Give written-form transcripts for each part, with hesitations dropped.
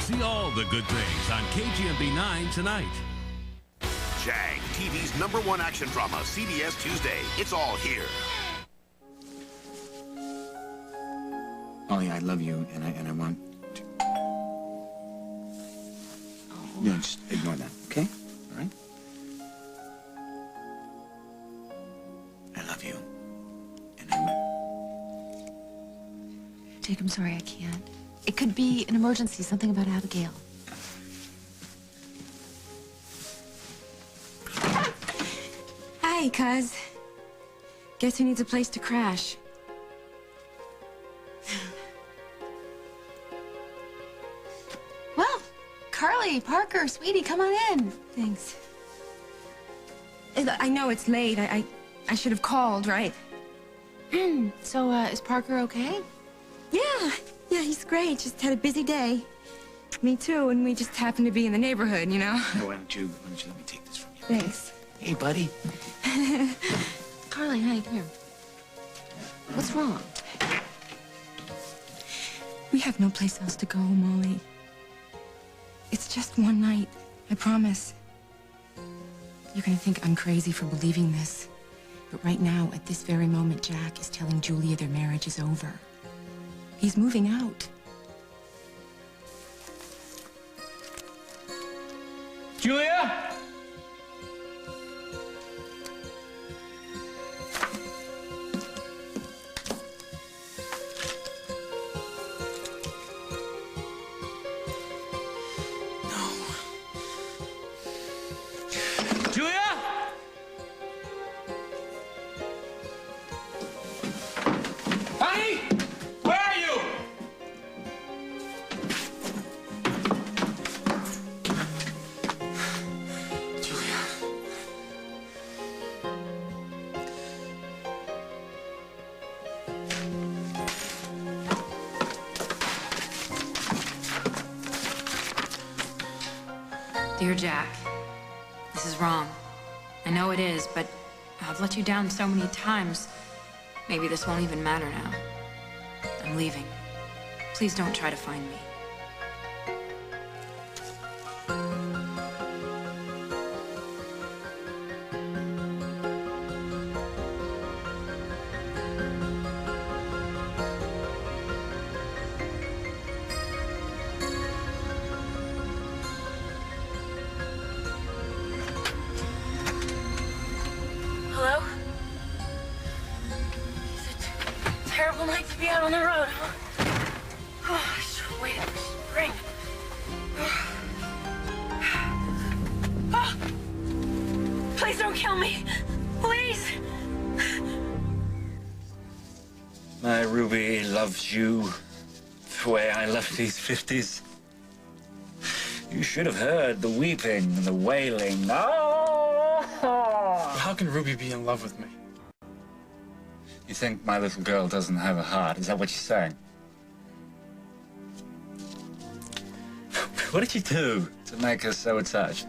See all the good things on KGMB 9 tonight. Jag, TV's #1 action drama, CBS Tuesday. It's all here. Ollie, I love you, and I want to. No, just ignore that, okay? All right? I love you, and I want. Jake, I'm sorry, I can't. It could be an emergency, something about Abigail. Hi, cuz. Guess who needs a place to crash? Well, Carly, Parker, sweetie, come on in. Thanks. I know it's late. I should have called, right? So, is Parker okay? Yeah, he's great. Just had a busy day. Me too, and we just happened to be in the neighborhood, you know? Why don't you let me take this from you? Thanks. Hey, buddy. Carly, honey, come here. What's wrong? We have no place else to go, Molly. It's just one night, I promise. You're gonna think I'm crazy for believing this, but right now, at this very moment, Jack is telling Julia their marriage is over. He's moving out. Julia! Julia! Honey! Where are you? Julia. Dear Jack, this is wrong. I know it is, but I've let you down so many times. Maybe this won't even matter now. I'm leaving. Please don't try to find me. Hello? It's a terrible night to be out on the road, huh? Oh, I should wait for spring. Oh, please don't kill me. Please. My Ruby loves you the way I love these 50s. You should have heard the weeping and the wailing. Oh! How can Ruby be in love with me? You think my little girl doesn't have a heart? Is that what you're saying? What did you do to make her so attached?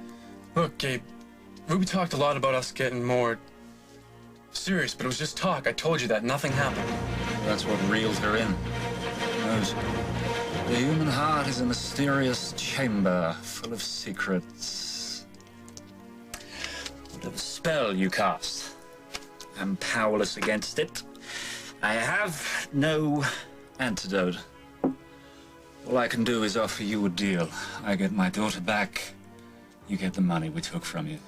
Look, Gabe, Ruby talked a lot about us getting more serious, but it was just talk. I told you that. Nothing happened. That's what reeled her in. Who knows? The human heart is a mysterious chamber full of secrets. Whatever spell you cast, I'm powerless against it. I have no antidote. All I can do is offer you a deal. I get my daughter back, you get the money we took from you.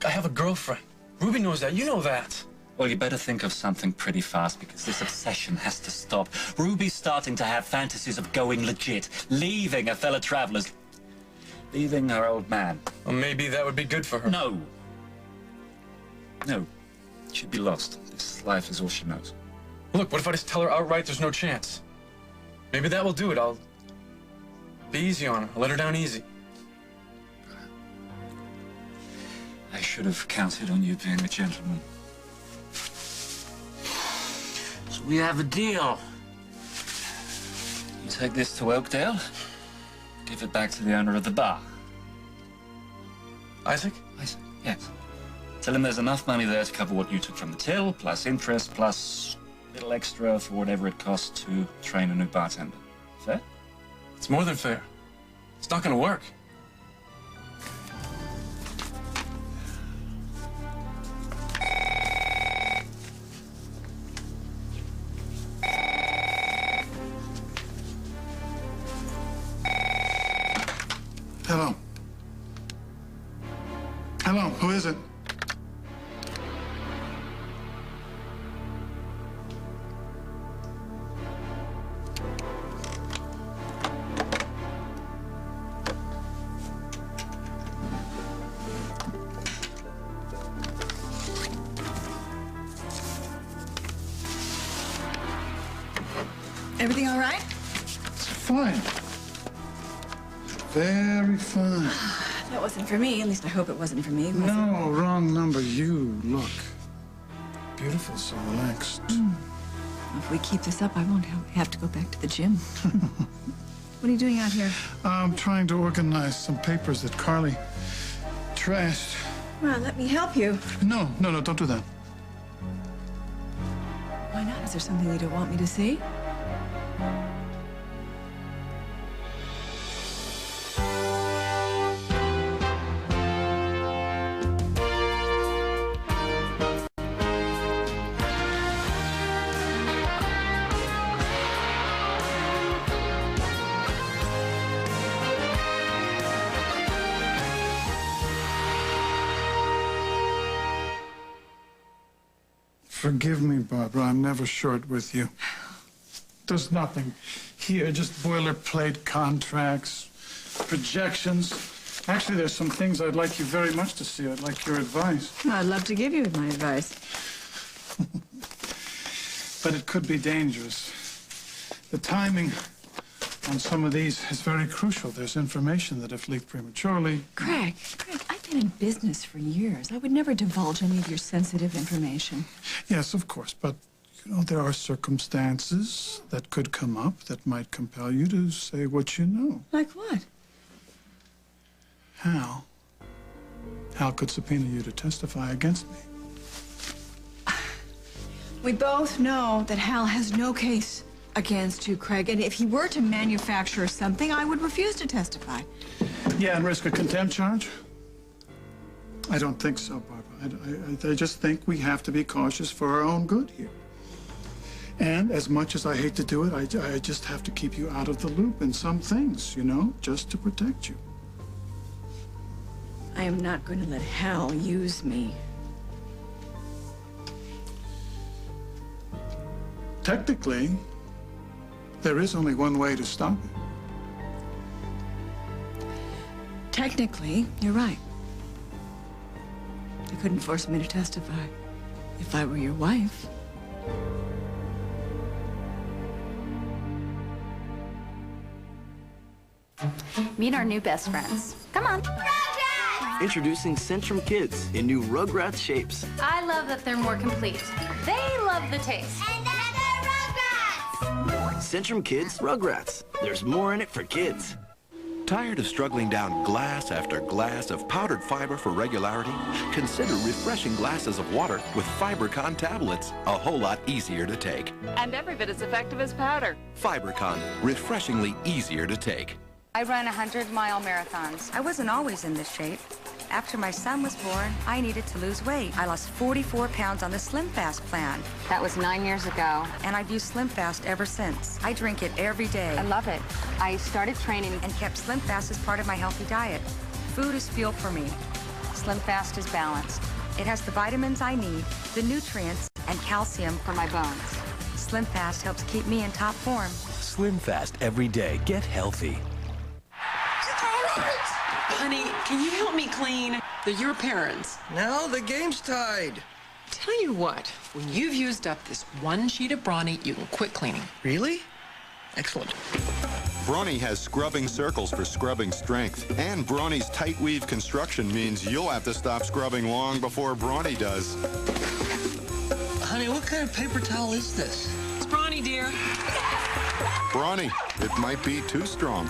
I have a girlfriend. Ruby knows that. You know that. Well, you better think of something pretty fast, because this obsession has to stop. Ruby's starting to have fantasies of going legit, leaving her fellow travelers, leaving her old man. Well, maybe that would be good for her. No. No. She'd be lost. This life is all she knows. Look, what if I just tell her outright there's no chance? Maybe that will do it. I'll be easy on her. I'll let her down easy. I should have counted on you being a gentleman. So we have a deal. You take this to Oakdale, give it back to the owner of the bar. Isaac? Isaac, yes. Tell him there's enough money there to cover what you took from the till, plus interest, plus a little extra for whatever it costs to train a new bartender. Fair? It's more than fair. It's not gonna work. Hello. Hello, who is it? Everything all right? It's fine. Very fine. That wasn't for me. At least I hope it wasn't for me. Was No, wrong number. You look beautiful, so relaxed. If we keep this up, I won't have to go back to the gym. What are you doing out here? I'm trying to organize some papers that Carly trashed. Well, let me help you. No, don't do that. Why not? Is there something you don't want me to see? Forgive me, Barbara. I'm never short with you. There's nothing here, just boilerplate contracts, projections. Actually, there's some things I'd like you very much to see. I'd like your advice. Well, I'd love to give you my advice. But it could be dangerous. The timing on some of these is very crucial. There's information that if leaked prematurely... Craig, I've been in business for years. I would never divulge any of your sensitive information. Yes, of course, but, you know, there are circumstances that could come up that might compel you to say what you know. Like what? Hal could subpoena you to testify against me. We both know that Hal has no case against you, Craig, and if he were to manufacture something, I would refuse to testify. Yeah, and risk a contempt charge? I don't think so, Barbara. I just think we have to be cautious for our own good here. And as much as I hate to do it, I just have to keep you out of the loop in some things, you know, just to protect you. I am not going to let Hal use me. Technically, there is only one way to stop it. Technically, you're right. You couldn't force me to testify if I were your wife. Meet our new best friends. Come on. Introducing Centrum Kids in new Rugrats shapes. I love that they're more complete. They love the taste. And then Rugrats! Centrum Kids Rugrats. There's more in it for kids. Tired of struggling down glass after glass of powdered fiber for regularity? Consider refreshing glasses of water with FiberCon tablets. A whole lot easier to take. And every bit as effective as powder. FiberCon, refreshingly easier to take. I run 100-mile marathons. I wasn't always in this shape. After my son was born, I needed to lose weight. I lost 44 pounds on the Slim Fast plan. That was 9 years ago. And I've used Slim Fast ever since. I drink it every day. I love it. I started training and kept Slim Fast as part of my healthy diet. Food is fuel for me. Slim Fast is balanced. It has the vitamins I need, the nutrients, and calcium for my bones. Slim Fast helps keep me in top form. Slim Fast every day. Get healthy. Honey, can you help me clean? They're your parents. No, the game's tied. Tell you what, when you've used up this one sheet of Brawny, you can quit cleaning. Really? Excellent. Brawny has scrubbing circles for scrubbing strength. And Brawny's tight weave construction means you'll have to stop scrubbing long before Brawny does. Honey, what kind of paper towel is this? It's Brawny, dear. Brawny, it might be too strong.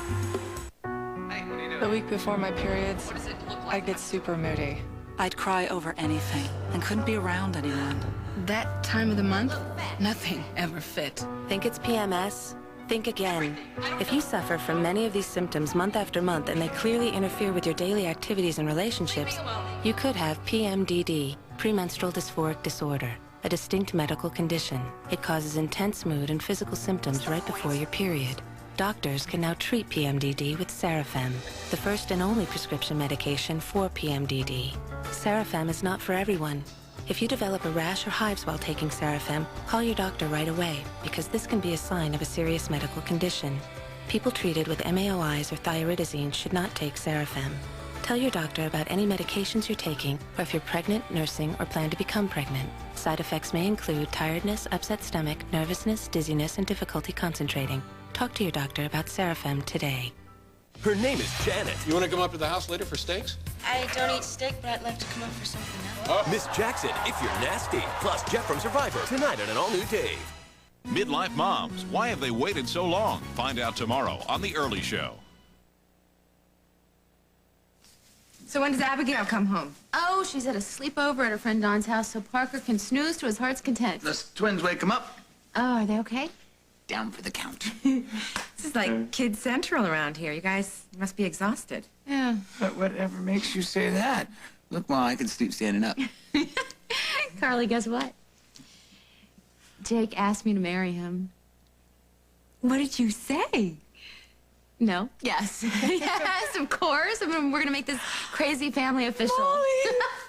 The week before my periods, I'd get super moody. I'd cry over anything and couldn't be around anyone. That time of the month, nothing ever fit. Think it's PMS? Think again. If you suffer from many of these symptoms month after month and they clearly interfere with your daily activities and relationships, you could have PMDD, premenstrual dysphoric disorder, a distinct medical condition. It causes intense mood and physical symptoms right before your period. Doctors can now treat PMDD with Sarafem, the first and only prescription medication for PMDD. Sarafem is not for everyone. If you develop a rash or hives while taking Sarafem, call your doctor right away, because this can be a sign of a serious medical condition. People treated with MAOIs or thiouridazine should not take Sarafem. Tell your doctor about any medications you're taking, or if you're pregnant, nursing, or plan to become pregnant. Side effects may include tiredness, upset stomach, nervousness, dizziness, and difficulty concentrating. Talk to your doctor about Sarafem today. Her name is Janet. You want to come up to the house later for steaks? I don't eat steak, but I'd love to come up for something else. Miss Jackson, if you're nasty. Plus Jeff from Survivor, tonight on an all-new Dave. Midlife moms, why have they waited so long? Find out tomorrow on The Early Show. So when does Abigail come home? Oh, she's at a sleepover at her friend Don's house so Parker can snooze to his heart's content. The twins wake him up. Oh, are they okay? Down for the count. This is like Kid Central around here. You guys must be exhausted. Yeah. But whatever makes you say that? Look, Ma, I can sleep standing up. Carly, guess what? Jake asked me to marry him. What did you say? No. Yes. Yes, of course. I mean, we're going to make this crazy family official. Molly!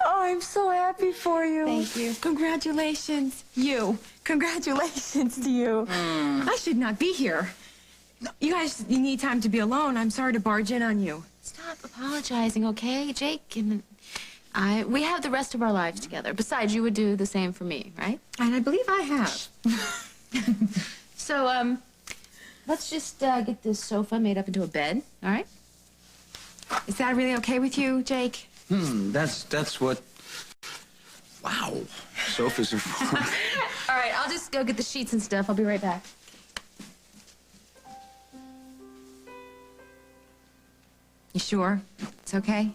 Oh, I'm so happy for you. Thank you. Congratulations. Congratulations to you. I should not be here. You guys, you need time to be alone. I'm sorry to barge in on you. Stop apologizing, okay? Jake and we have the rest of our lives together. Besides, you would do the same for me, right? And I believe I have. So, let's just get this sofa made up into a bed, all right? Is that really okay with you, Jake? That's what... Wow. Sofas are fun. All right, I'll just go get the sheets and stuff. I'll be right back. You sure? It's okay?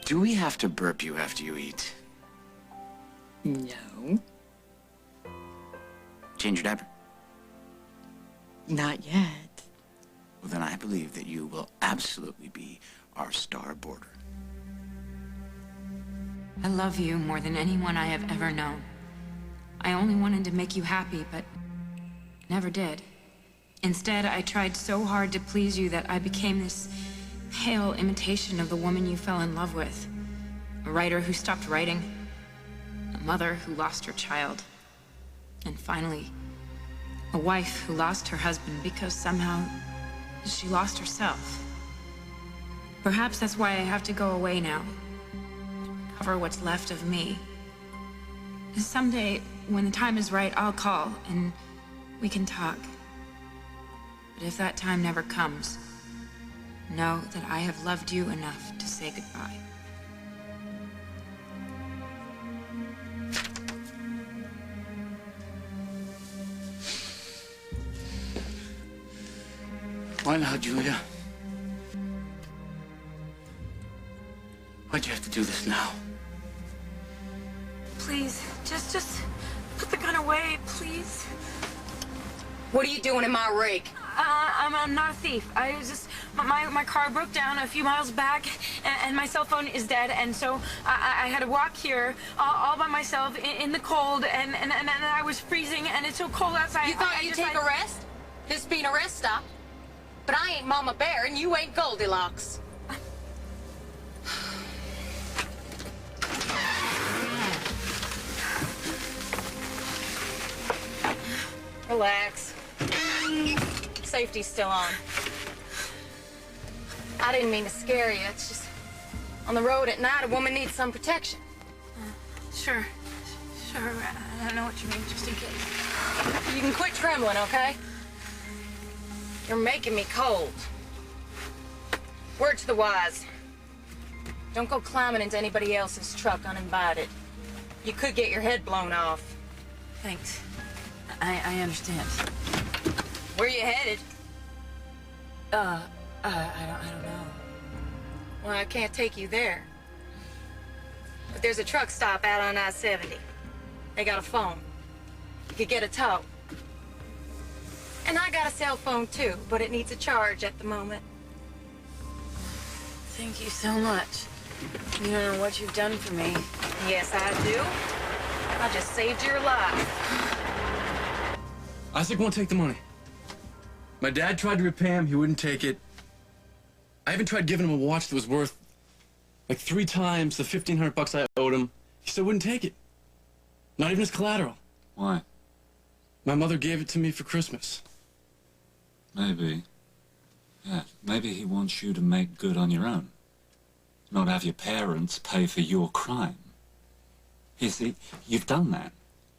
Do we have to burp you after you eat? No. Change your diaper? Not yet. Well, then I believe that you will absolutely be our star boarder. I love you more than anyone I have ever known. I only wanted to make you happy, but never did. Instead, I tried so hard to please you that I became this pale imitation of the woman you fell in love with. A writer who stopped writing, a mother who lost her child, and finally, a wife who lost her husband because somehow she lost herself. Perhaps that's why I have to go away now. Cover what's left of me. Someday, when the time is right, I'll call and we can talk. But if that time never comes, know that I have loved you enough to say goodbye. Why now, Julia? Why'd you have to do this now? Please, just put the gun away, please. What are you doing in my rig? I'm not a thief. I was just, my car broke down a few miles back, and my cell phone is dead, and so I had to walk here all by myself in the cold, and I was freezing, and it's so cold outside. You thought you'd take a rest? This being a rest stop? But I ain't Mama Bear, and you ain't Goldilocks. Relax. Safety's still on. I didn't mean to scare you. It's just on the road at night, a woman needs some protection. Sure. I know what you mean, just in case. You can quit trembling, okay? You're making me cold. Word to the wise. Don't go climbing into anybody else's truck uninvited. You could get your head blown off. Thanks. I understand. Where you headed? I don't know. Well, I can't take you there. But there's a truck stop out on I-70. They got a phone. You could get a tow. And I got a cell phone too, but it needs a charge at the moment. Thank you so much. You don't know what you've done for me. Yes, I do. I just saved your life. Isaac won't take the money. My dad tried to repay him, he wouldn't take it. I even tried giving him a watch that was worth like 3 times the 1,500 bucks I owed him. He still wouldn't take it. Not even as collateral. Why? My mother gave it to me for Christmas. Maybe. Yeah, maybe he wants you to make good on your own. Not have your parents pay for your crime. You see, you've done that.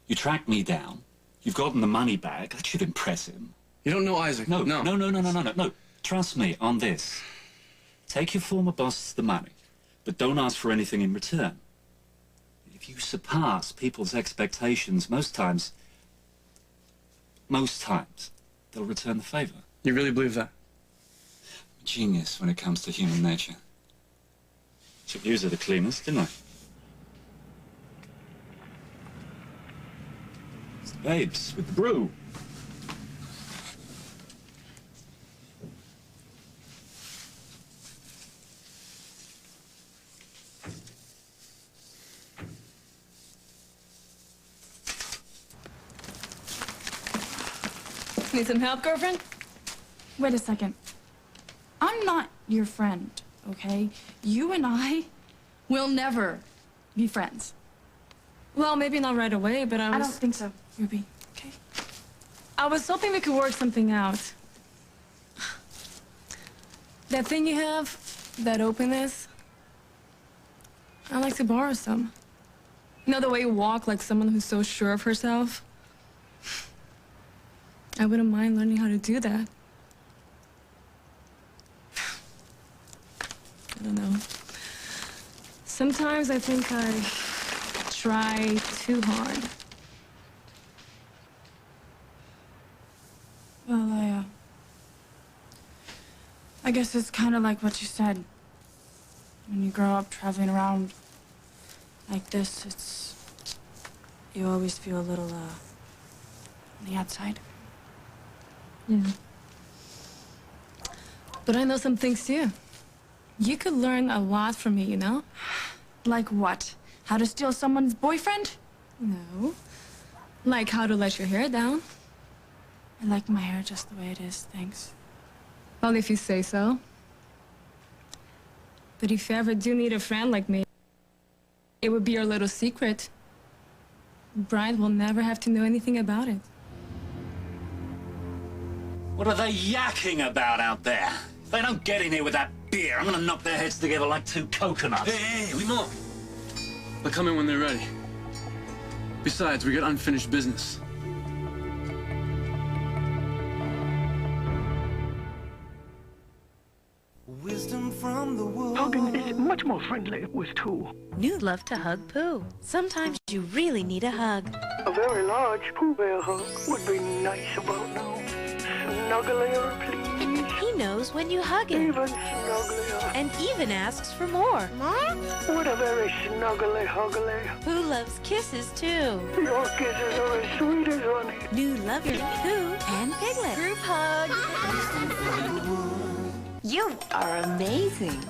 You tracked me down. You've gotten the money back. That should impress him. You don't know Isaac. No. Trust me on this. Take your former boss the money, but don't ask for anything in return. If you surpass people's expectations, most times, they'll return the favor. You really believe that? I'm a genius when it comes to human nature. Should use it the cleaners, didn't I? It's the babes with the brew. Need some help, girlfriend? Wait a second. I'm not your friend, okay? You and I will never be friends. Well, maybe not right away, but I don't think so, Ruby. Okay. I was hoping we could work something out. That thing you have, that openness, I'd like to borrow some. You know the way you walk like someone who's so sure of herself? I wouldn't mind learning how to do that. I don't know. Sometimes I think I try too hard. Well, I guess it's kind of like what you said. When you grow up traveling around like this, you always feel a little, on the outside. Yeah. But I know some things too. You could learn a lot from me, you know? Like what? How to steal someone's boyfriend? No. Like how to let your hair down. I like my hair just the way it is, thanks. Well, if you say so. But if you ever do need a friend like me, it would be your little secret. Brian will never have to know anything about it. What are they yakking about out there? If they don't get in here with that beer, I'm gonna knock their heads together like 2 coconuts. Hey, we know. They'll come in when they're ready. Besides, we got unfinished business. Wisdom from the woods. Hugging is much more friendly with 2. New love to hug Pooh. Sometimes you really need a hug. A very large Pooh Bear hug would be nice about now. Snugglier, please. He knows when you hug him. Even snugglier. And even asks for more. More? What a very snuggly huggly. Pooh loves kisses, too. Your kisses are as sweet as honey. New lovers Pooh and Piglet. Group hug. You are amazing.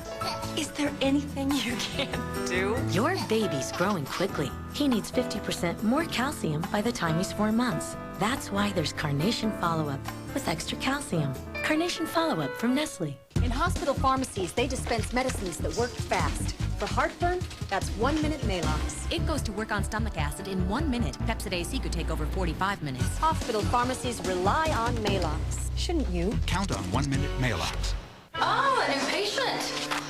Is there anything you can't do? Your baby's growing quickly. He needs 50% more calcium by the time he's 4 months. That's why there's Carnation Follow-Up with extra calcium. Carnation Follow-Up from Nestle. In hospital pharmacies, they dispense medicines that work fast. For heartburn, that's 1-minute Maalox. It goes to work on stomach acid in 1 minute. Pepsid AC could take over 45 minutes. Hospital pharmacies rely on Maalox. Shouldn't you? Count on 1-minute Maalox. Oh, a new patient.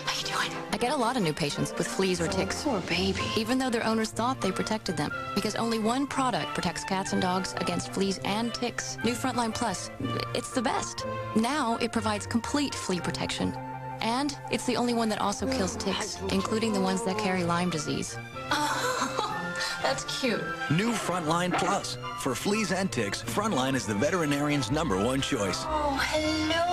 How you doing? I get a lot of new patients with fleas or ticks. Poor baby. Even though their owners thought they protected them. Because only one product protects cats and dogs against fleas and ticks. New Frontline Plus. It's the best. Now it provides complete flea protection. And it's the only one that also kills ticks, including the ones that carry Lyme disease. That's cute. New Frontline Plus. For fleas and ticks, Frontline is the veterinarian's #1 choice. Oh, hello.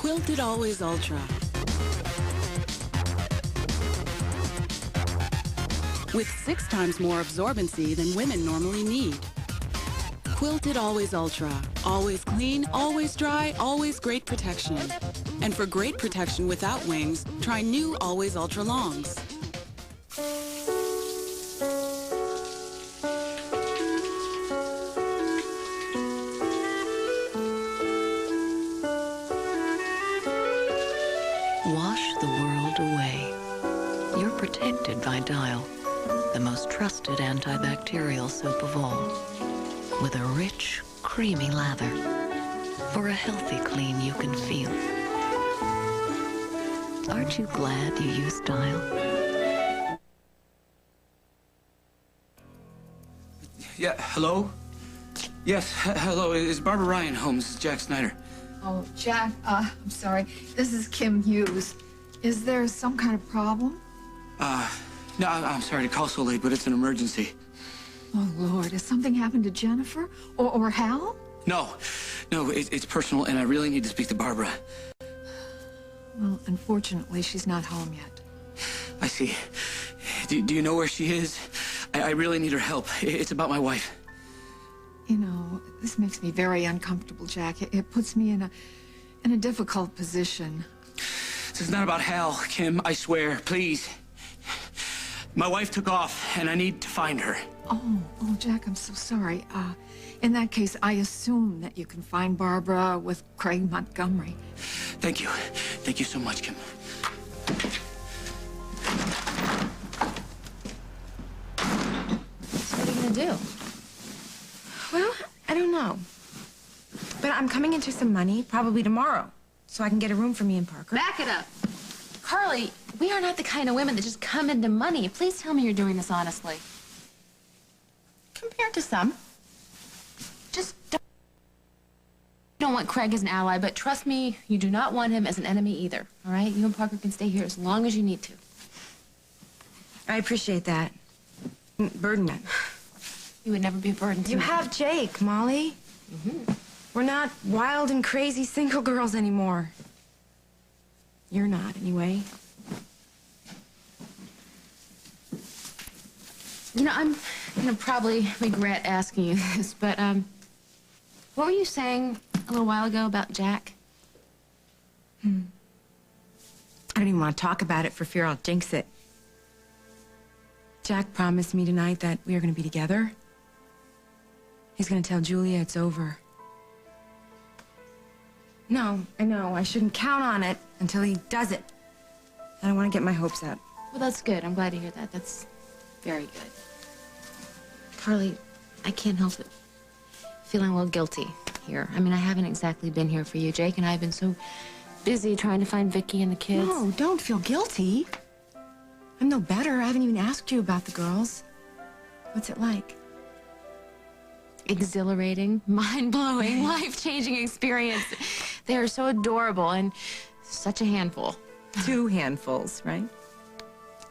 Quilted Always Ultra. With 6 times more absorbency than women normally need. Quilted Always Ultra. Always clean, always dry, always great protection. And for great protection without wings, try new Always Ultra Longs. Wash the world away. You're protected by Dial, the most trusted antibacterial soap of all, with a rich, creamy lather for a healthy clean you can feel. Aren't you glad you used Dial? Yeah, hello? Yes, hello. Is Barbara Ryan home? This is Jack Snyder. Oh, Jack, I'm sorry. This is Kim Hughes. Is there some kind of problem? No, I'm sorry to call so late, but it's an emergency. Oh, Lord, has something happened to Jennifer? Or Hal? No, it's personal, and I really need to speak to Barbara. Well, unfortunately, she's not home yet. I see. Do you know where she is? I really need her help. It's about my wife. You know, this makes me very uncomfortable, Jack. It puts me in a difficult position. This is not about Hal, Kim, I swear, please. My wife took off, and I need to find her. Oh, Jack, I'm so sorry. In that case, I assume that you can find Barbara with Craig Montgomery. Thank you. Thank you so much, Kim. So what are you gonna do? Well, I don't know. But I'm coming into some money, probably tomorrow, so I can get a room for me and Parker. Back it up. Carly, we are not the kind of women that just come into money. Please tell me you're doing this honestly. Compared to some. Just don't want Craig as an ally, but trust me, you do not want him as an enemy either, all right? You and Parker can stay here as long as you need to. I appreciate that. Burden it. You would never be a burden to You me. have Jake, Molly. We're not wild and crazy single girls anymore. You're not, anyway. You know, I'm gonna probably regret asking you this, but, what were you saying a little while ago about Jack? I don't even want to talk about it for fear I'll jinx it. Jack promised me tonight that we are going to be together. He's going to tell Julia it's over. No, I know. I shouldn't count on it until he does it. I don't want to get my hopes up. Well, that's good. I'm glad to hear that. That's very good. Carly, I can't help it feeling a little guilty here. I mean, I haven't exactly been here for you. Jake and I have been so busy trying to find Vicky and the kids. No, don't feel guilty. I'm no better. I haven't even asked you about the girls. What's it like? Exhilarating, mind-blowing, life-changing experience. They are so adorable and such a handful. 2 handfuls, right?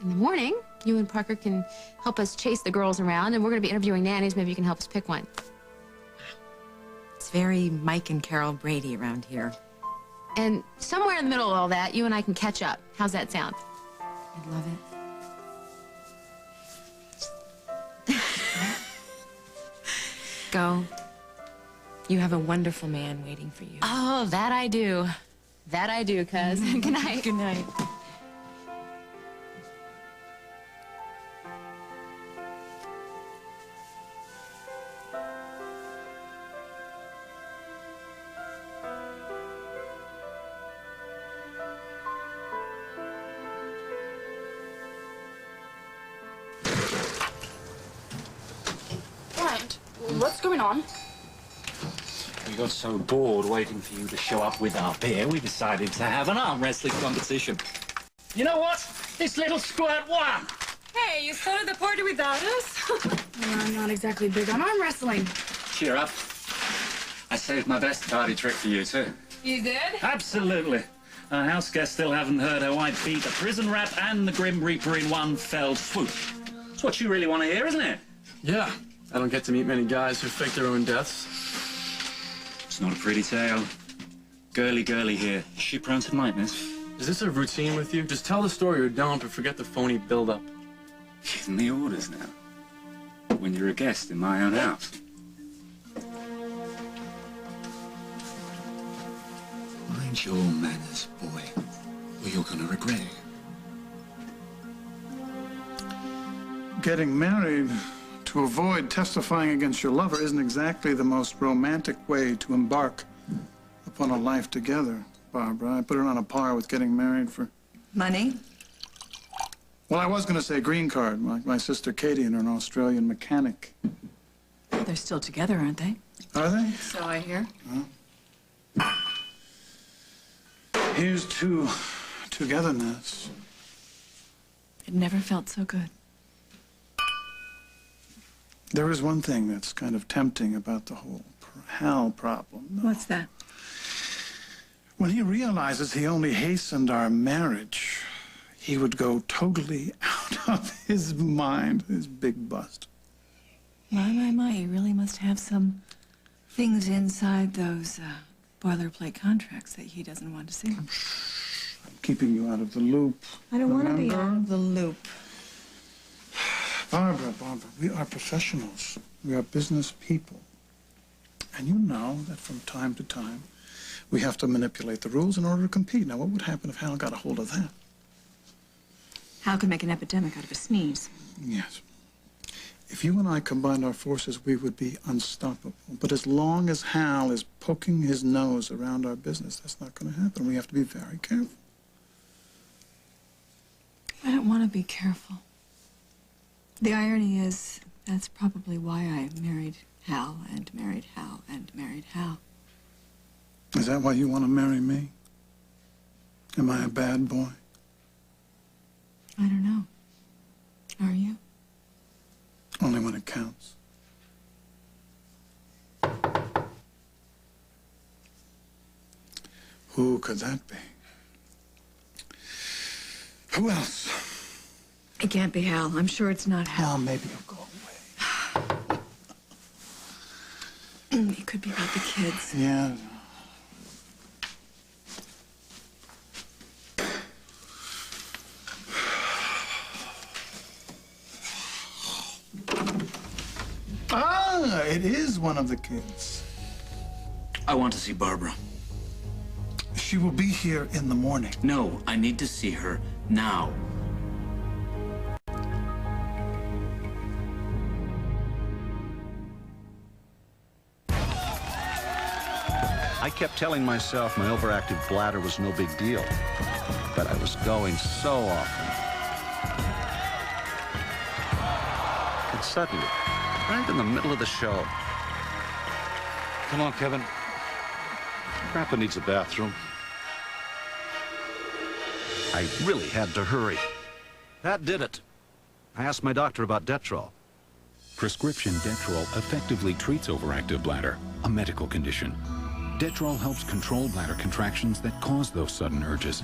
In the morning, you and Parker can help us chase the girls around, and we're going to be interviewing nannies. Maybe you can help us pick one. It's very Mike and Carol Brady around here. And somewhere in the middle of all that, you and I can catch up. How's that sound? I'd love it. Go. You have a wonderful man waiting for you. Oh, that I do. That I do, cuz. Good night. Good night. What? What's going on? We got so bored waiting for you to show up with our beer, we decided to have an arm wrestling competition. You know what? This little squirt won! Hey, you started the party without us? Well, I'm not exactly big on arm wrestling. Cheer up. I saved my best party trick for you, too. You did? Absolutely. Our house guests still haven't heard how I beat the prison rat and the Grim Reaper in one fell swoop. It's what you really want to hear, isn't it? Yeah. I don't get to meet many guys who fake their own deaths. It's not a pretty tale. Girly here. She prone to nightmares? Is this a routine with you? Just tell the story or don't, but forget the phony build-up. Giving me orders now. When you're a guest in my own house. Mind your manners, boy, or you're gonna regret it. Getting married to avoid testifying against your lover isn't exactly the most romantic way to embark upon a life together, Barbara. I put it on a par with getting married for... Money? Well, I was going to say green card, like my sister Katie and her, an Australian mechanic. They're still together, aren't they? Are they? So I hear. Huh? Here's to togetherness. It never felt so good. There is one thing that's kind of tempting about the whole Hal problem. What's that? When he realizes he only hastened our marriage, he would go totally out of his mind, his big bust. My, you really must have some things inside those boilerplate contracts that he doesn't want to see. I'm keeping you out of the loop. I don't want to be Remember? out of the loop. Barbara, we are professionals. We are business people. And you know that from time to time, we have to manipulate the rules in order to compete. Now, what would happen if Hal got a hold of that? Hal could make an epidemic out of a sneeze. Yes. If you and I combined our forces, we would be unstoppable. But as long as Hal is poking his nose around our business, that's not going to happen. We have to be very careful. I don't want to be careful. The irony is, that's probably why I married Hal and married Hal and married Hal. Is that why you want to marry me? Am I a bad boy? I don't know. Are you? Only when it counts. Who could that be? Who else? It can't be Hal. I'm sure it's not Hal. Oh, maybe he'll go away. It could be about the kids. Yeah. Ah, it is one of the kids. I want to see Barbara. She will be here in the morning. No, I need to see her now. I kept telling myself my overactive bladder was no big deal, but I was going so often. And suddenly, right in the middle of the show, come on, Kevin. Grandpa needs a bathroom. I really had to hurry. That did it. I asked my doctor about Detrol. Prescription Detrol effectively treats overactive bladder, a medical condition. Detrol helps control bladder contractions that cause those sudden urges.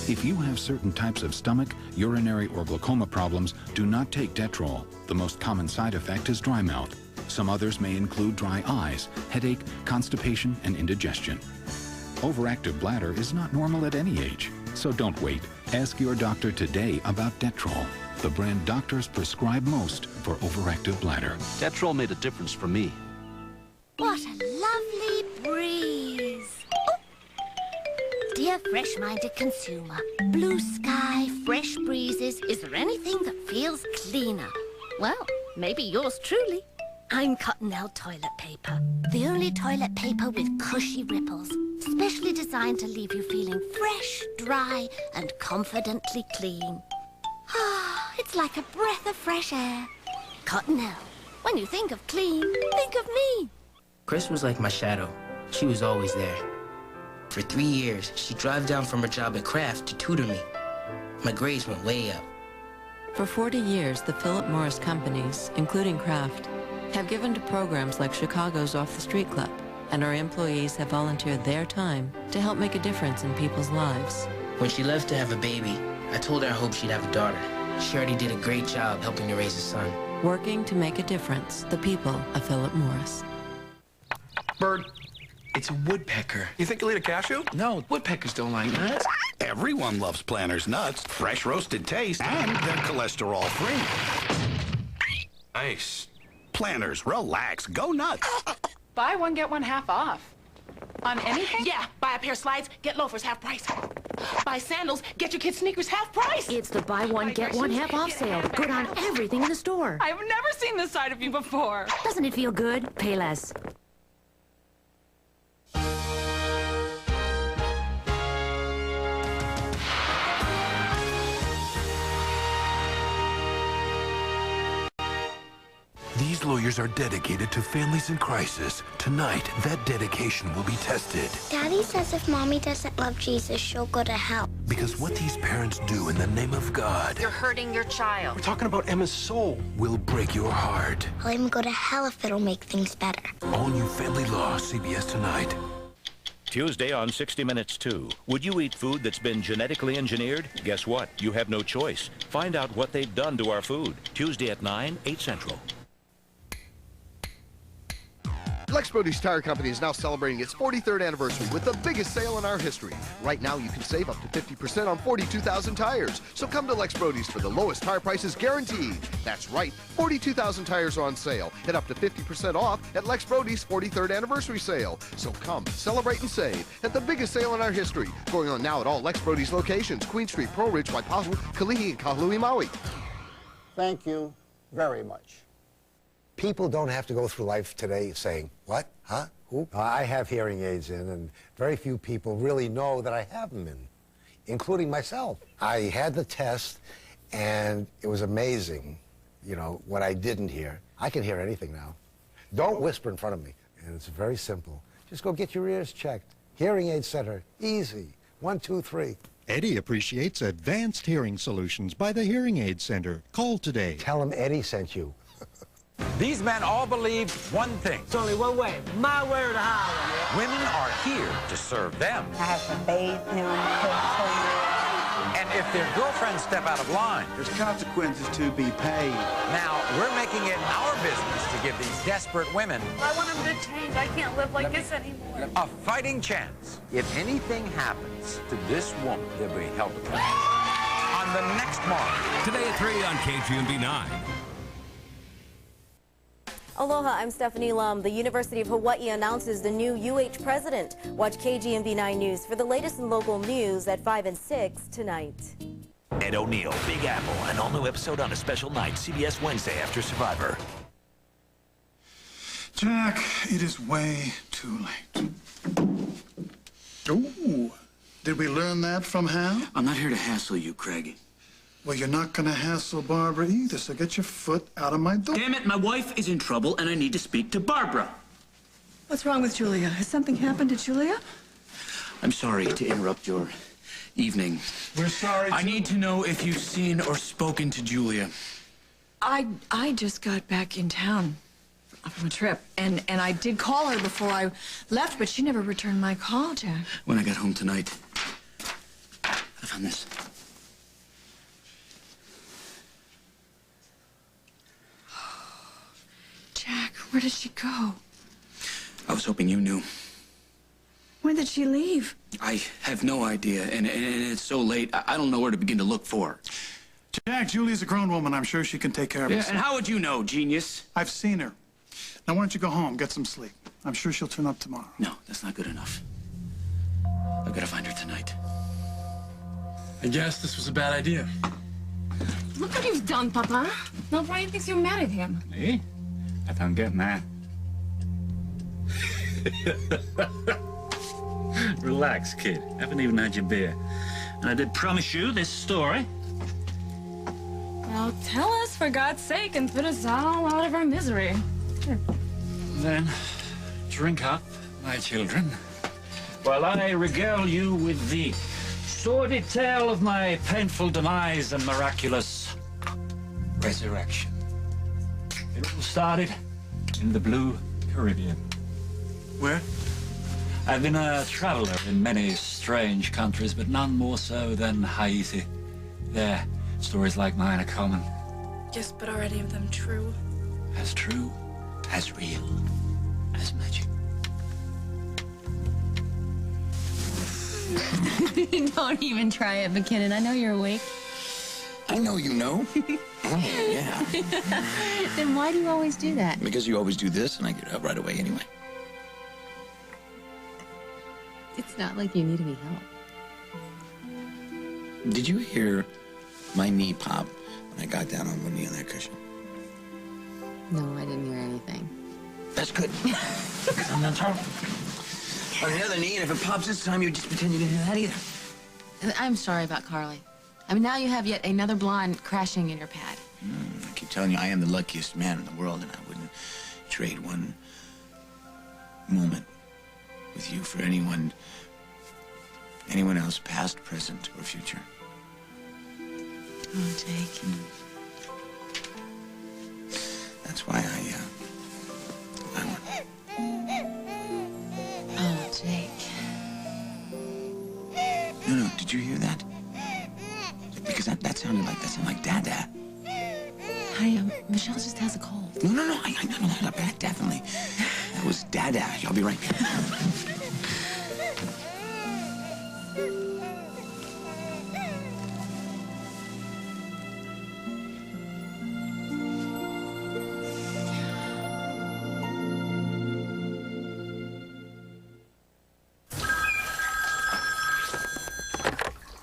If you have certain types of stomach, urinary, or glaucoma problems, do not take Detrol. The most common side effect is dry mouth. Some others may include dry eyes, headache, constipation, and indigestion. Overactive bladder is not normal at any age, so don't wait. Ask your doctor today about Detrol, the brand doctors prescribe most for overactive bladder. Detrol made a difference for me. What a lovely breeze. Oh. Dear fresh-minded consumer, blue sky, fresh breezes, is there anything that feels cleaner? Well, maybe yours truly. I'm Cottonelle toilet paper. The only toilet paper with cushy ripples, specially designed to leave you feeling fresh, dry, and confidently clean. Ah, it's like a breath of fresh air. Cottonelle. When you think of clean, think of me. Chris was like my shadow. She was always there. For 3 years, she'd drive down from her job at Kraft to tutor me. My grades went way up. For 40 years, the Philip Morris companies, including Kraft, have given to programs like Chicago's Off the Street Club, and our employees have volunteered their time to help make a difference in people's lives. When she left to have a baby, I told her I hoped she'd have a daughter. She already did a great job helping to raise a son. Working to make a difference, the people of Philip Morris. Bird, It's a woodpecker. You think you'll eat a cashew? No, woodpeckers don't like nuts. Everyone loves Planters nuts. Fresh roasted taste, and they're cholesterol-free. Nice. Planters, relax, go nuts. Buy one, get one half off. On anything? Yeah, buy a pair of slides, get loafers half price. Buy sandals, get your kids sneakers half price. It's the buy one, get one half off sale. Good on everything in the store. I've never seen this side of you before. Doesn't it feel good? Pay less. These lawyers are dedicated to families in crisis. Tonight, that dedication will be tested. Daddy says if Mommy doesn't love Jesus, she'll go to hell. Because what these parents do in the name of God... You're hurting your child. We're talking about Emma's soul. ...will break your heart. I'll even go to hell if it'll make things better. All New Family Law, CBS tonight. Tuesday on 60 Minutes 2. Would you eat food that's been genetically engineered? Guess what? You have no choice. Find out what they've done to our food. Tuesday at 9, 8 Central. Lex Produce Tire Company is now celebrating its 43rd anniversary with the biggest sale in our history. Right now, you can save up to 50% on 42,000 tires. So come to Lex Produce for the lowest tire prices guaranteed. That's right, 42,000 tires are on sale and up to 50% off at Lex Produce 43rd anniversary sale. So come, celebrate and save at the biggest sale in our history. Going on now at all Lex Produce locations, Queen Street, Pearl Ridge, Waipahu, Kalihi, and Kahului, Maui. Thank you very much. People don't have to go through life today saying, what? Huh? Who? I have hearing aids in, and very few people really know that I have them in, including myself. I had the test, and it was amazing, you know, what I didn't hear. I can hear anything now. Don't whisper in front of me. And it's very simple. Just go get your ears checked. Hearing Aid Center. Easy. 1, 2, 3. Eddie appreciates advanced hearing solutions by the Hearing Aid Center. Call today. Tell him Eddie sent you. These men all believe one thing. It's only one way, my way or the highway. Women are here to serve them. I have to bathe him, And if their girlfriends step out of line, there's consequences to be paid. Now, we're making it our business to give these desperate women I want him to change. I can't live like this anymore. a fighting chance. If anything happens to this woman, they'll be held accountable on the next mark. Today at 3 on KGMB 9. Aloha, I'm Stephanie Lum. The University of Hawaii announces the new UH president. Watch KGMB 9 News for the latest in local news at 5 and 6 tonight. Ed O'Neill, Big Apple, an all-new episode on a special night, CBS Wednesday after Survivor. Jack, it is way too late. Ooh, did we learn that from Hal? I'm not here to hassle you, Craig. Well, you're not going to hassle Barbara either, so get your foot out of my door. Damn it, my wife is in trouble, and I need to speak to Barbara. What's wrong with Julia? Has something happened to Julia? I'm sorry to interrupt your evening. We're sorry, I need to know if you've seen or spoken to Julia. I just got back in town from a trip, and I did call her before I left, but she never returned my call, Jack. When I got home tonight, I found this. Jack, where did she go? I was hoping you knew. When did she leave? I have no idea, and it's so late, I don't know where to begin to look for her. Jack, Julia's a grown woman. I'm sure she can take care of herself. And how would you know, genius? I've seen her. Now, why don't you go home, get some sleep? I'm sure she'll turn up tomorrow. No, that's not good enough. I've got to find her tonight. I guess this was a bad idea. Look what you've done, Papa. Now Brian thinks you're mad at him. Me? I don't get mad. Relax, kid. Haven't even had your beer. And I did promise you this story. Well, tell us, for God's sake, and put us all out of our misery. Sure. Then, drink up, my children, while I regale you with the sordid tale of my painful demise and miraculous resurrection. It all started in the blue Caribbean. Where? I've been a traveler in many strange countries, but none more so than Haiti. There, stories like mine are common. Yes, but are any of them true? As true, as real, as magic. Don't even try it, McKinnon. I know you're awake. I know you know. Oh, yeah. Then why do you always do that? Because you always do this, and I get up right away anyway. It's not like you need any help. Did you hear my knee pop when I got down on one knee on that cushion? No, I didn't hear anything. That's good. Because I'm not talking. On the other knee, and if it pops this time, you just pretend you didn't hear that either. I'm sorry about Carly. I mean, now you have yet another blonde crashing in your pad. I keep telling you, I am the luckiest man in the world, and I wouldn't trade one moment with you for anyone else, past, present, or future. Oh, Jake. That's why I want. Oh, Jake. No, did you hear that? Because that sounded like Dada. Hi, Michelle just has a cold. No, I know that, definitely. That was Dada. I'll be right back.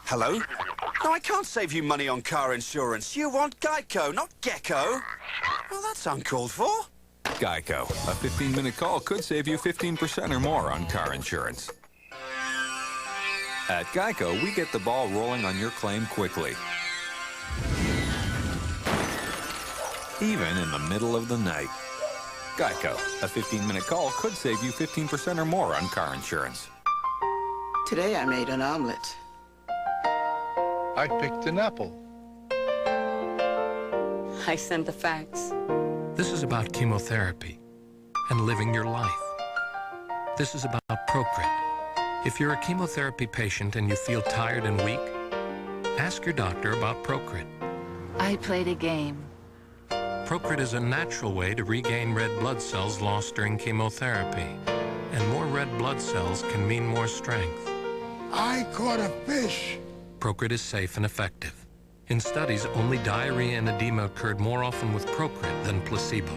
Hello? No, I can't save you money on car insurance. You want Geico, not Gecko. Well, that's uncalled for. Geico. A 15-minute call could save you 15% or more on car insurance. At Geico, we get the ball rolling on your claim quickly. Even in the middle of the night. Geico. A 15-minute call could save you 15% or more on car insurance. Today I made an omelet. I picked an apple. I sent the fax. This is about chemotherapy and living your life. This is about Procrit. If you're a chemotherapy patient and you feel tired and weak, ask your doctor about Procrit. I played a game. Procrit is a natural way to regain red blood cells lost during chemotherapy. And more red blood cells can mean more strength. I caught a fish. Procrit is safe and effective. In studies, only diarrhea and edema occurred more often with Procrit than placebo.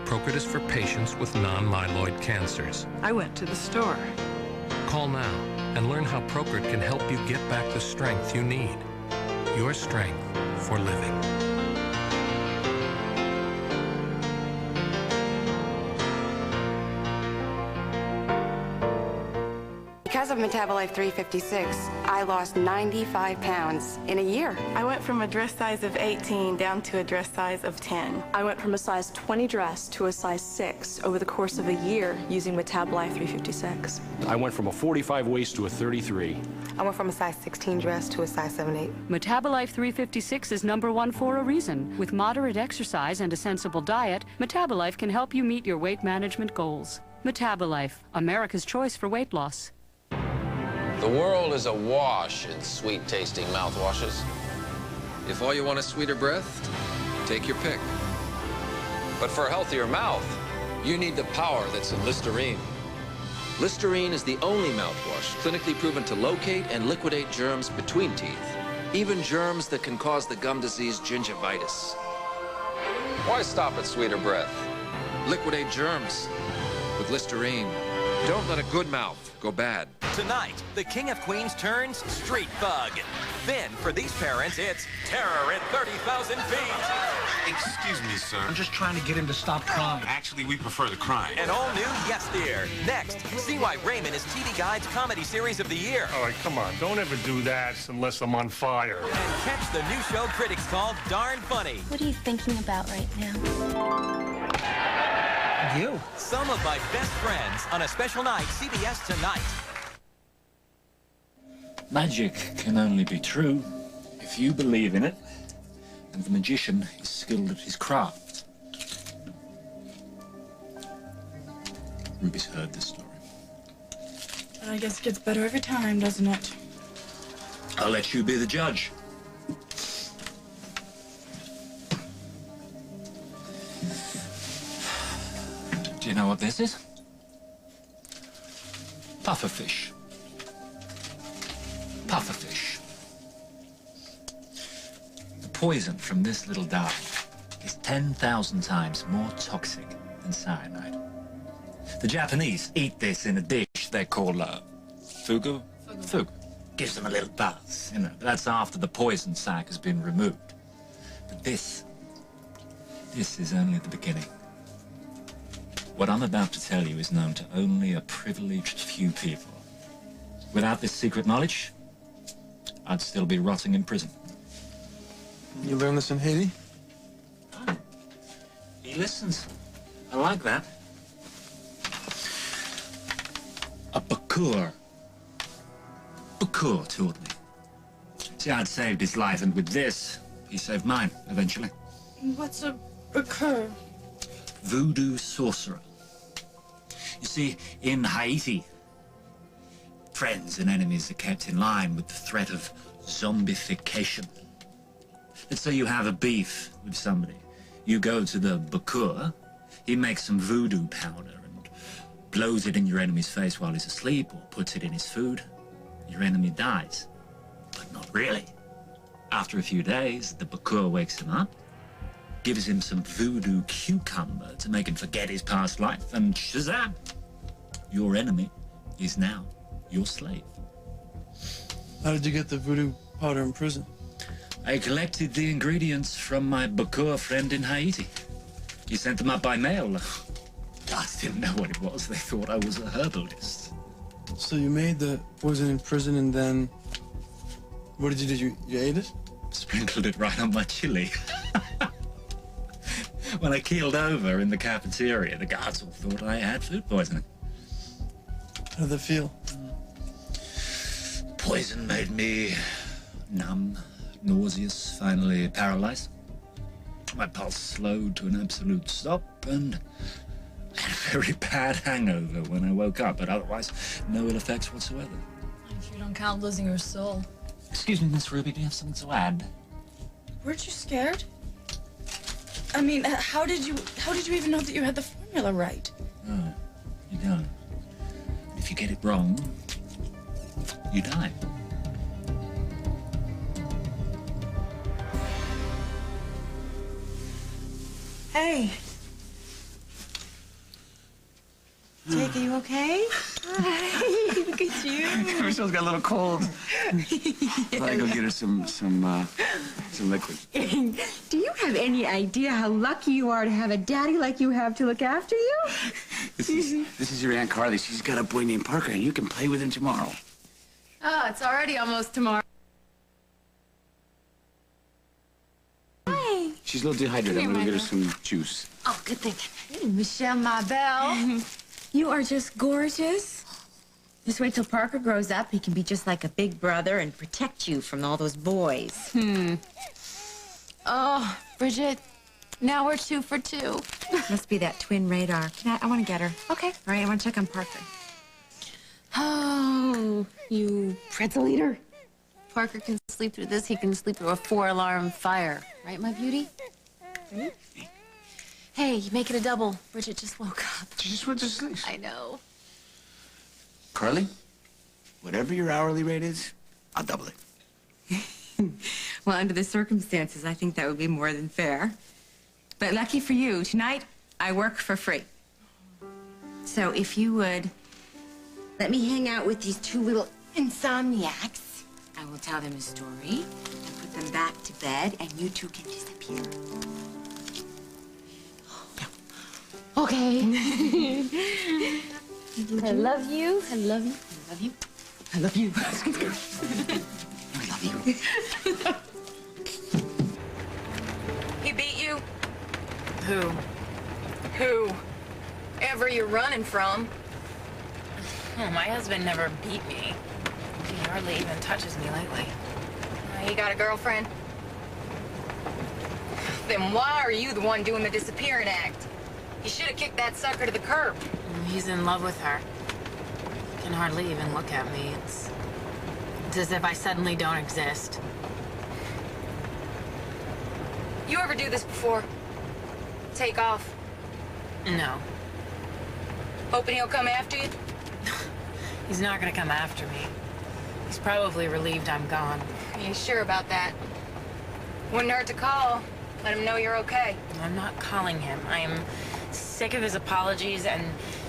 Procrit is for patients with non-myeloid cancers. I went to the store. Call now and learn how Procrit can help you get back the strength you need. Your strength for living. Because of Metabolife 356, I lost 95 pounds in a year. I went from a dress size of 18 down to a dress size of 10. I went from a size 20 dress to a size 6 over the course of a year using Metabolife 356. I went from a 45 waist to a 33. I went from a size 16 dress to a size 7/8. Metabolife 356 is #1 for a reason. With moderate exercise and a sensible diet, Metabolife can help you meet your weight management goals. Metabolife, America's choice for weight loss. The world is awash in sweet-tasting mouthwashes. If all you want is sweeter breath, take your pick. But for a healthier mouth, you need the power that's in Listerine. Listerine is the only mouthwash clinically proven to locate and liquidate germs between teeth, even germs that can cause the gum disease gingivitis. Why stop at sweeter breath? Liquidate germs with Listerine. Don't let a good mouth go bad. Tonight, the King of Queens turns street thug. Then, for these parents, it's terror at 30,000 feet. Excuse me, sir. I'm just trying to get him to stop crying. Actually, we prefer the crying. An all-new Yes Dear. Next, see why Raymond is TV Guide's Comedy Series of the Year. All right, come on. Don't ever do that unless I'm on fire. And catch the new show critics called Darn Funny. What are you thinking about right now? You. Some of my best friends on a special night, CBS Tonight. Magic can only be true if you believe in it, and the magician is skilled at his craft. Ruby's heard this story. I guess it gets better every time, doesn't it? I'll let you be the judge. Do you know what this is? Pufferfish. pufferfish. The poison from this little dye is 10,000 times more toxic than cyanide. The Japanese eat this in a dish they call fugu. Fugu. Gives them a little buzz, you know. But that's after the poison sac has been removed. But this is only the beginning. What I'm about to tell you is known to only a privileged few people. Without this secret knowledge, I'd still be rotting in prison. You learned this in Haiti? He listens. I like that. A Bakur. Bakur taught me. See, I'd saved his life, and with this, he saved mine, eventually. What's a recur? Voodoo sorcerer. You see, in Haiti, friends and enemies are kept in line with the threat of zombification. Let's say you have a beef with somebody. You go to the Bakur, he makes some voodoo powder and blows it in your enemy's face while he's asleep, or puts it in his food. Your enemy dies. But not really. After a few days, the Bakur wakes him up, gives him some voodoo cucumber to make him forget his past life, and shazam! Your enemy is now your slave. How did you get the voodoo powder in prison? I collected the ingredients from my Bakur friend in Haiti. He sent them up by mail. Guards didn't know what it was. They thought I was a herbalist. So you made the poison in prison, and then what did you do? You ate it? Sprinkled it right on my chili. When I keeled over in the cafeteria, the guards all thought I had food poisoning. How did that feel? Poison made me numb, nauseous, finally paralyzed. My pulse slowed to an absolute stop, and I had a very bad hangover when I woke up, but otherwise, no ill effects whatsoever. If you don't count losing your soul. Excuse me, Miss Ruby, do you have something to add? Weren't you scared? I mean, how did you even know that you had the formula right? Oh, you don't. If you get it wrong, you die. Hey. Jake, are you okay? Hi, look at you. Michelle's got a little cold. Yes. I'll go get her some liquid. Do you have any idea how lucky you are to have a daddy like you have to look after you? This is your Aunt Carly. She's got a boy named Parker, and you can play with him tomorrow. Oh, it's already almost tomorrow. Hi. She's a little dehydrated. I'm gonna get her some juice. Oh, good thinking. Hey, Michelle, my belle. You are just gorgeous. Just wait till Parker grows up. He can be just like a big brother and protect you from all those boys. Oh, Bridget, now we're 2 for 2. Must be that twin radar. I want to get her. Okay. All right, I want to check on Parker. Oh, you pretzel eater. Parker can sleep through this. He can sleep through a 4-alarm fire. Right, my beauty? Hey, make it a double. Bridget just woke up. She just went to sleep. I know. Carly, whatever your hourly rate is, I'll double it. Well, under the circumstances, I think that would be more than fair. But lucky for you, tonight, I work for free. So if you would, let me hang out with these 2 little insomniacs. I will tell them a story and put them back to bed, and you 2 can disappear. Okay. I love you. I love you. I love you. I love you. I love you. He beat you? Who? Who? Ever you're running from? Oh, my husband never beat me. He hardly even touches me lately. You got a girlfriend? Then why are you the one doing the disappearing act? You should have kicked that sucker to the curb. He's in love with her. He can hardly even look at me. It's as if I suddenly don't exist. You ever do this before? Take off? No. Hoping he'll come after you? He's not gonna come after me. He's probably relieved I'm gone. Are you sure about that? Wouldn't hurt to call. Let him know you're okay. I'm not calling him. I am sick of his apologies and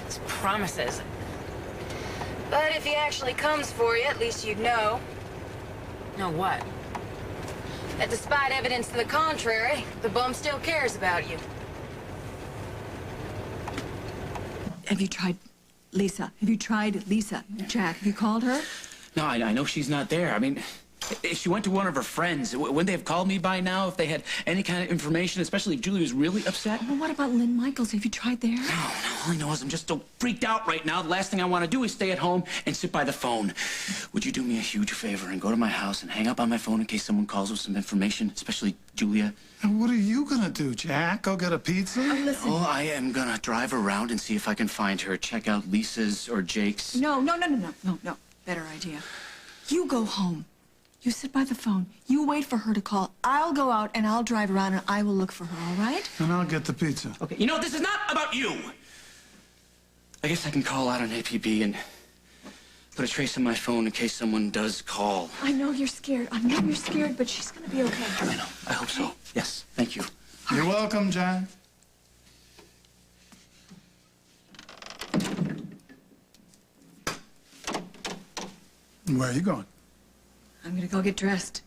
his promises. But if he actually comes for you, at least you'd know. Know what? That despite evidence to the contrary, the bum still cares about you. Have you tried Lisa? Have you tried Lisa? Jack, have you called her? No, I know she's not there. I mean, if she went to one of her friends, wouldn't they have called me by now if they had any kind of information, especially if Julie was really upset? Well, what about Lynn Michaels? Have you tried there? No, all I know is I'm just so freaked out right now. The last thing I want to do is stay at home and sit by the phone. Would you do me a huge favor and go to my house and hang up on my phone in case someone calls with some information, especially Julia? And what are you gonna do, Jack? Go get a pizza? Oh, listen. Oh, I am gonna drive around and see if I can find her. Check out Lisa's or Jake's. No. Better idea. You go home. You sit by the phone. You wait for her to call. I'll go out and I'll drive around and I will look for her, all right? And I'll get the pizza. Okay, you know, this is not about you. I guess I can call out on APB and put a trace on my phone in case someone does call. I know you're scared. I know you're scared, but she's gonna be okay. I know. I hope so. Yes. Thank you. You're welcome, Jack. Where are you going? I'm gonna go get dressed.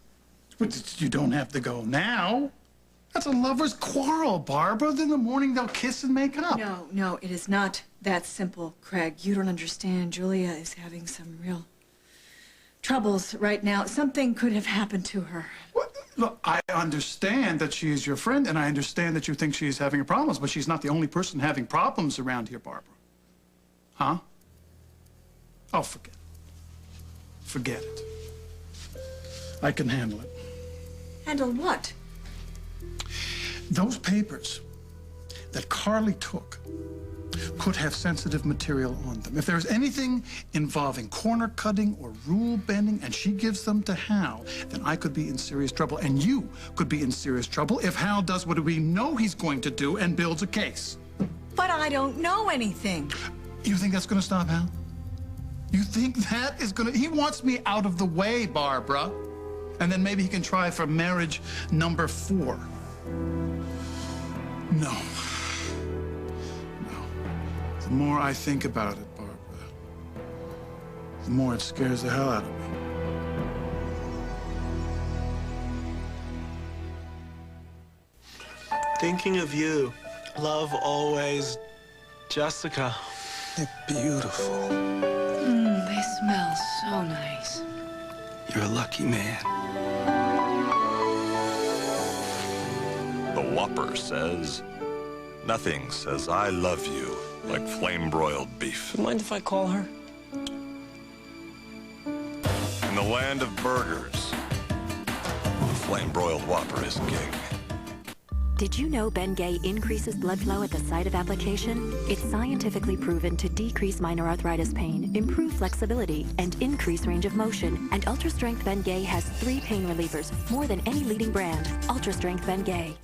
But you don't have to go now. That's a lover's quarrel, Barbara. Then in the morning they'll kiss and make up. No, it is not that simple, Craig. You don't understand. Julia is having some real troubles right now. Something could have happened to her. Look, I understand that she is your friend, and I understand that you think she's having problems, but she's not the only person having problems around here, Barbara. Huh? Oh, forget it. Forget it. I can handle it. Handle what? Those papers that Carly took could have sensitive material on them. If there's anything involving corner cutting or rule bending and she gives them to Hal, then I could be in serious trouble, and you could be in serious trouble if Hal does what we know he's going to do and builds a case. But I don't know anything. You think that's going to stop Hal? You think that is going to... He wants me out of the way, Barbara. And then maybe he can try for marriage number 4. No. The more I think about it, Barbara, the more it scares the hell out of me. Thinking of you. Love always, Jessica. They're beautiful. They smell so nice. You're a lucky man. The Whopper says, nothing says I love you like flame-broiled beef. Do you mind if I call her? In the land of burgers, the flame-broiled Whopper is king. Did you know Bengay increases blood flow at the site of application? It's scientifically proven to decrease minor arthritis pain, improve flexibility, and increase range of motion. And Ultra Strength Bengay has 3 pain relievers, more than any leading brand. Ultra Strength Bengay.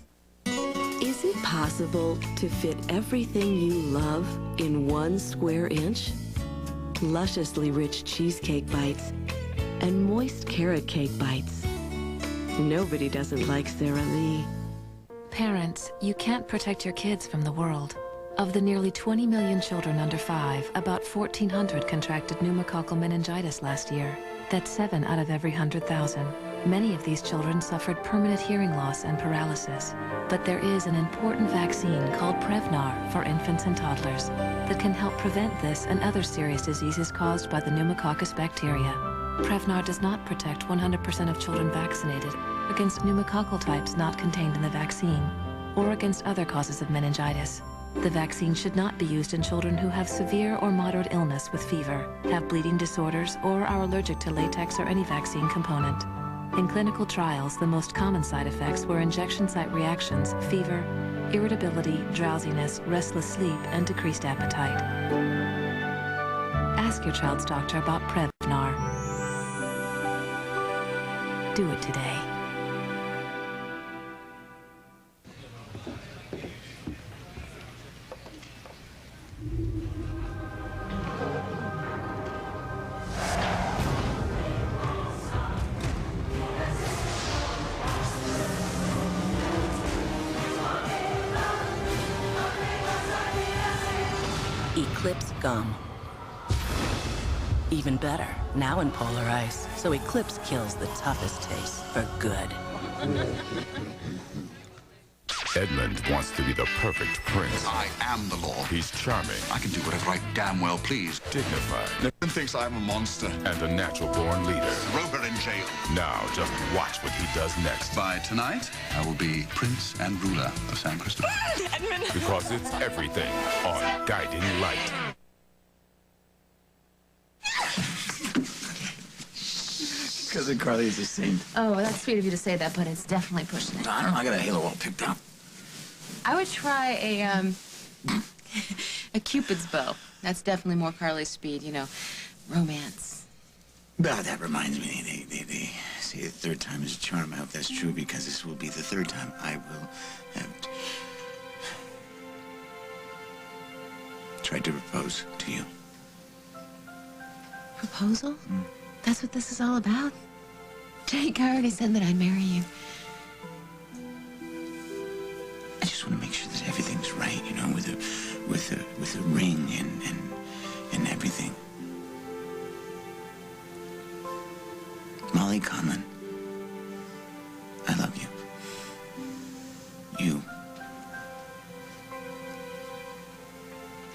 Is it possible to fit everything you love in 1 square inch? Lusciously rich cheesecake bites and moist carrot cake bites. Nobody doesn't like Sara Lee. Parents, you can't protect your kids from the world. Of the nearly 20 million children under 5, about 1,400 contracted pneumococcal meningitis last year. That's 7 out of every 100,000. Many of these children suffered permanent hearing loss and paralysis. But there is an important vaccine called Prevnar for infants and toddlers that can help prevent this and other serious diseases caused by the pneumococcus bacteria. Prevnar does not protect 100% of children vaccinated against pneumococcal types not contained in the vaccine, or against other causes of meningitis. The vaccine should not be used in children who have severe or moderate illness with fever, have bleeding disorders, or are allergic to latex or any vaccine component. In clinical trials, the most common side effects were injection site reactions, fever, irritability, drowsiness, restless sleep, and decreased appetite. Ask your child's doctor about Prevnar. Do it today. gum. Even better, now in polar ice, so Eclipse kills the toughest taste for good. Edmund wants to be the perfect prince. I am the law. He's charming. I can do whatever I damn well please. Dignified. Nathan thinks I'm a monster. And a natural-born leader. Throw her in jail. Now, just watch what he does next. By tonight, I will be prince and ruler of San Cristobal. Edmund! Because it's everything on Guiding Light. Cousin Carly is a saint. Oh, that's sweet of you to say that, but it's definitely pushing it. I don't know, I got a halo all picked out. I would try a Cupid's bow. That's definitely more Carly's speed, you know, romance. Ah, that reminds me, they say the third time is a charm. I hope that's true because this will be the third time I will have tried to propose to you. Proposal? That's what this is all about? Jake, I already said that I'd marry you. I just want to make sure that everything's right, you know, with a ring and everything. Molly Conlon, I love you. You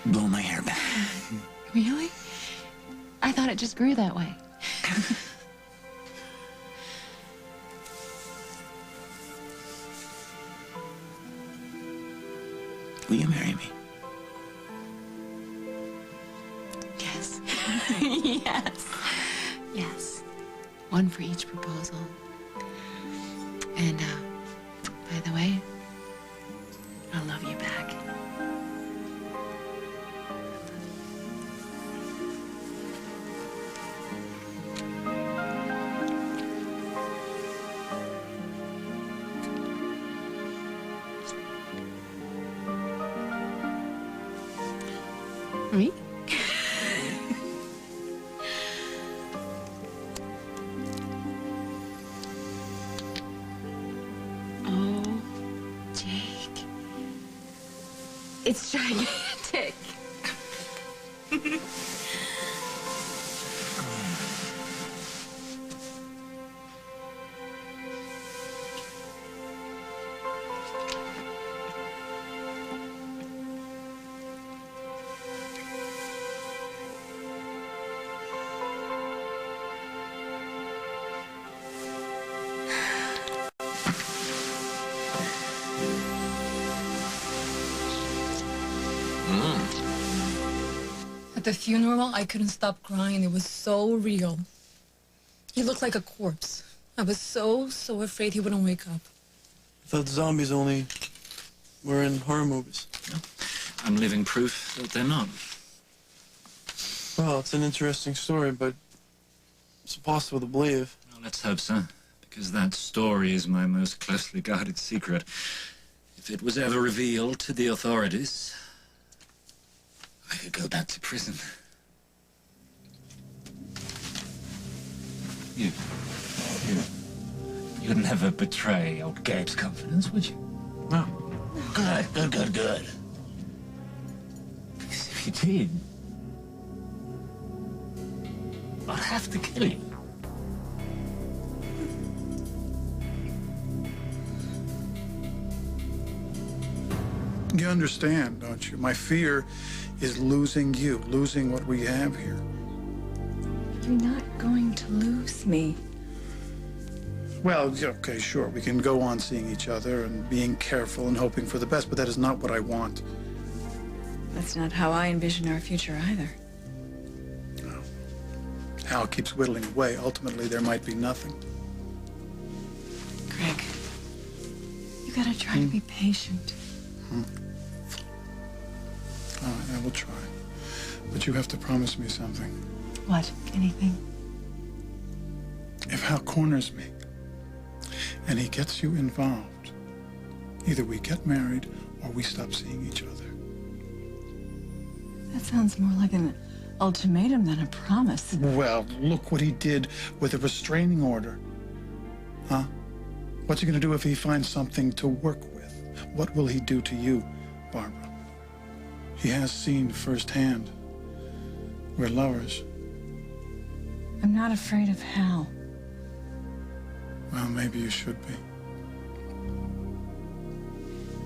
blow my hair back. Really? I thought it just grew that way. Will you marry me? Yes. Yes. Yes. One for each proposal. And, by the way, I'll love you back. Me? Oh, Jake. It's gigantic. At the funeral, I couldn't stop crying. It was so real. He looked like a corpse. I was so afraid he wouldn't wake up. I thought zombies only were in horror movies. I'm living proof that they're not. Well, it's an interesting story, but it's impossible to believe. Well, let's hope so, because that story is my most closely guarded secret. If it was ever revealed to the authorities, I could go back to prison. You'd never betray old Gabe's confidence, would you? No. Good. Because if you did, I'd have to kill you. You understand, don't you? My fear is losing you, losing what we have here. You're not going to lose me. Well, okay, sure. We can go on seeing each other and being careful and hoping for the best, but that is not what I want. That's not how I envision our future either. No. Hal keeps whittling away. Ultimately, there might be nothing. Greg, you gotta try to be patient. All right, I will try. But you have to promise me something. What? Anything? If Hal corners me and he gets you involved, either we get married or we stop seeing each other. That sounds more like an ultimatum than a promise. Well, look what he did with a restraining order. Huh? What's he gonna do if he finds something to work with? What will he do to you, Barbara? He has seen firsthand We're lovers. I'm not afraid of hell. Well, maybe you should be.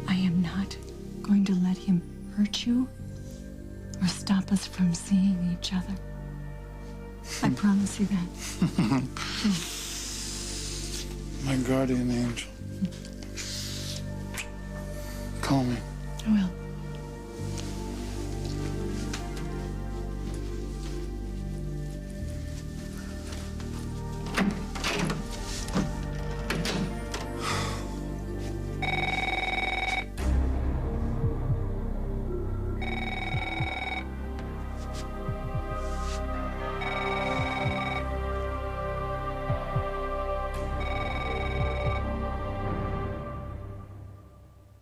I am not going to let him hurt you or stop us from seeing each other. I promise you that. My guardian angel. Call me. I will.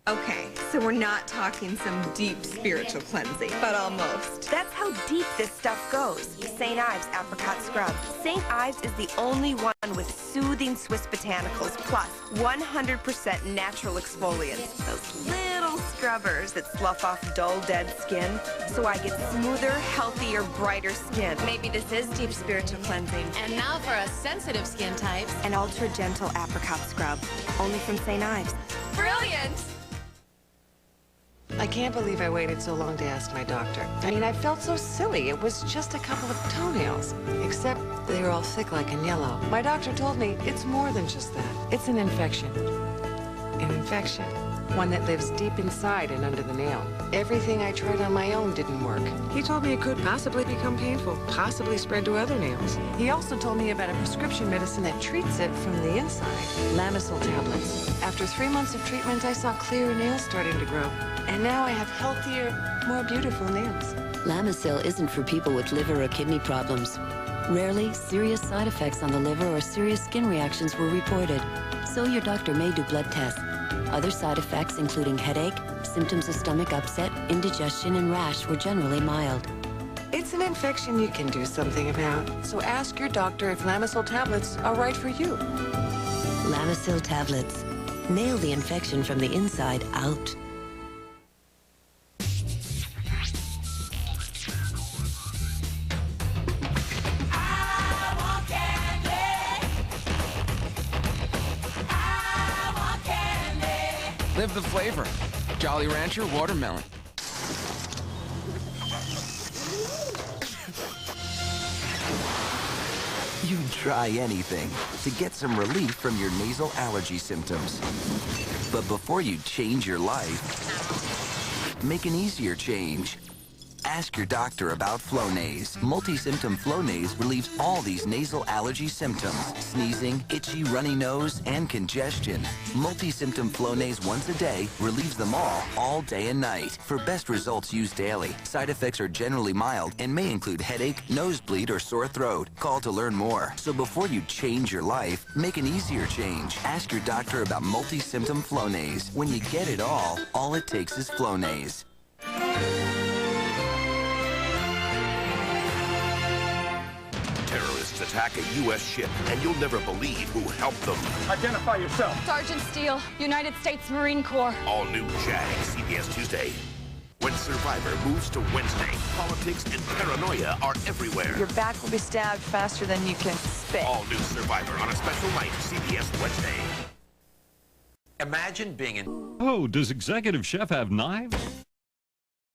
Okay, so we're not talking some deep spiritual cleansing, but almost. That's how deep this stuff goes. St. Ives Apricot Scrub. St. Ives is the only one with soothing Swiss botanicals, plus 100% natural exfoliants. Those little scrubbers that slough off dull, dead skin, so I get smoother, healthier, brighter skin. Maybe this is deep spiritual cleansing. And now for us sensitive skin types. An ultra-gentle apricot scrub, only from St. Ives. Brilliant! I can't believe I waited so long to ask my doctor. I mean, I felt so silly. It was just a couple of toenails. Except they were all thick like and yellow. My doctor told me it's more than just that. It's an infection. An infection. One that lives deep inside and under the nail. Everything I tried on my own didn't work. He told me it could possibly become painful, possibly spread to other nails. He also told me about a prescription medicine that treats it from the inside. Lamisil tablets. After 3 months of treatment, I saw clearer nails starting to grow. And now I have healthier, more beautiful nails. Lamisil isn't for people with liver or kidney problems. Rarely, serious side effects on the liver or serious skin reactions were reported, so your doctor may do blood tests. Other side effects, including headache, symptoms of stomach upset, indigestion, and rash, were generally mild. It's an infection you can do something about. So ask your doctor if Lamisil tablets are right for you. Lamisil tablets. Nail the infection from the inside out. Live the flavor. Jolly Rancher Watermelon. You'd try anything to get some relief from your nasal allergy symptoms. But before you change your life, make an easier change. Ask your doctor about Flonase. Multi-symptom Flonase relieves all these nasal allergy symptoms: sneezing, itchy, runny nose, and congestion. Multi-symptom Flonase once a day relieves them all day and night. For best results, use daily. Side effects are generally mild and may include headache, nosebleed, or sore throat. Call to learn more. So before you change your life, make an easier change. Ask your doctor about multi-symptom Flonase. When you get it all it takes is Flonase. Terrorists attack a U.S. ship, and you'll never believe who helped them. Identify yourself. Sergeant Steele, United States Marine Corps. All new Jag, CBS Tuesday. When Survivor moves to Wednesday, politics and paranoia are everywhere. Your back will be stabbed faster than you can spit. All new Survivor on a special night, CBS Wednesday. Imagine being in... Oh, does Executive Chef have knives?